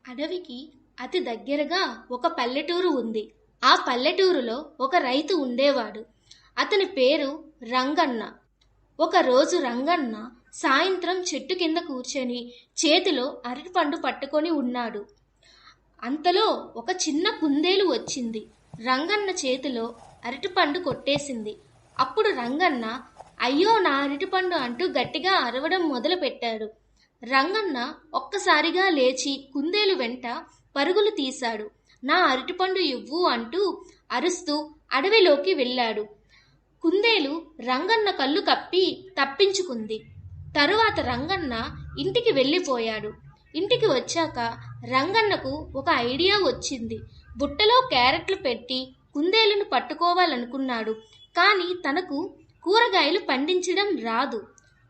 అడవికి అతి దగ్గరగా ఒక పల్లెటూరు ఉంది. ఆ పల్లెటూరులో ఒక రైతు ఉండేవాడు. అతని పేరు రంగన్న. ఒకరోజు రంగన్న సాయంత్రం చెట్టు కింద కూర్చొని చేతిలో అరటిపండు పట్టుకొని ఉన్నాడు. అంతలో ఒక చిన్న కుందేలు వచ్చింది. రంగన్న చేతిలో అరటిపండు కొట్టేసింది. అప్పుడు రంగన్న అయ్యో నా అరటిపండు అంటూ గట్టిగా అరవడం మొదలుపెట్టాడు. రంగన్న ఒక్కసారిగా లేచి కుందేలు వెంట పరుగులు తీశాడు. నా అరటిపండు ఇవ్వు అంటూ అరుస్తూ అడవిలోకి వెళ్ళాడు. కుందేలు రంగన్న కళ్ళు కప్పి తప్పించుకుంది. తరువాత రంగన్న ఇంటికి వెళ్ళిపోయాడు. ఇంటికి వచ్చాక రంగన్నకు ఒక ఐడియా వచ్చింది. బుట్టలో క్యారెట్లు పెట్టి కుందేలును పట్టుకోవాలనుకున్నాడు. కానీ తనకు కూరగాయలు పండించడం రాదు.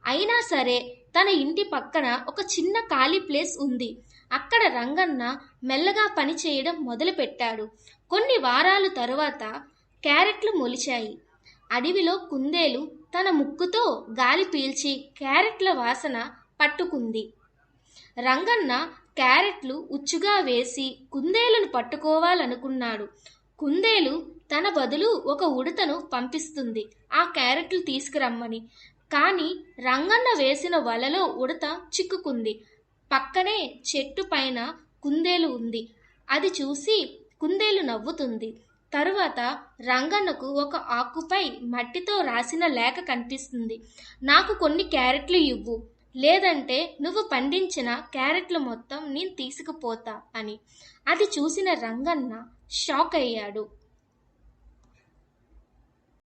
అయినా సరే తన ఇంటి పక్కన ఒక చిన్న ఖాళీ ప్లేస్ ఉంది. అక్కడ రంగన్న మెల్లగా పని చేయడం మొదలుపెట్టాడు. కొన్ని వారాలు తరువాత క్యారెట్లు మొలిచాయి. అడవిలో కుందేలు తన ముక్కుతో గాలి పీల్చి క్యారెట్ల వాసన పట్టుకుంది. రంగన్న క్యారెట్లు ఉచ్చుగా వేసి కుందేలును పట్టుకోవాలనుకున్నాడు. కుందేలు తన బదులు ఒక ఉడతను పంపిస్తుంది ఆ క్యారెట్లు తీసుకురమ్మని. కానీ రంగన్న వేసిన వలలో ఉడత చిక్కుకుంది. పక్కనే చెట్టు పైన కుందేలు ఉంది. అది చూసి కుందేలు నవ్వుతుంది. తరువాత రంగన్నకు ఒక ఆకుపై మట్టితో రాసిన లేఖ కనిపిస్తుంది. నాకు కొన్ని క్యారెట్లు ఇవ్వు, లేదంటే నువ్వు పండించిన క్యారెట్లు మొత్తం నేను తీసుకుపోతా అని. అది చూసిన రంగన్న షాక్ అయ్యాడు.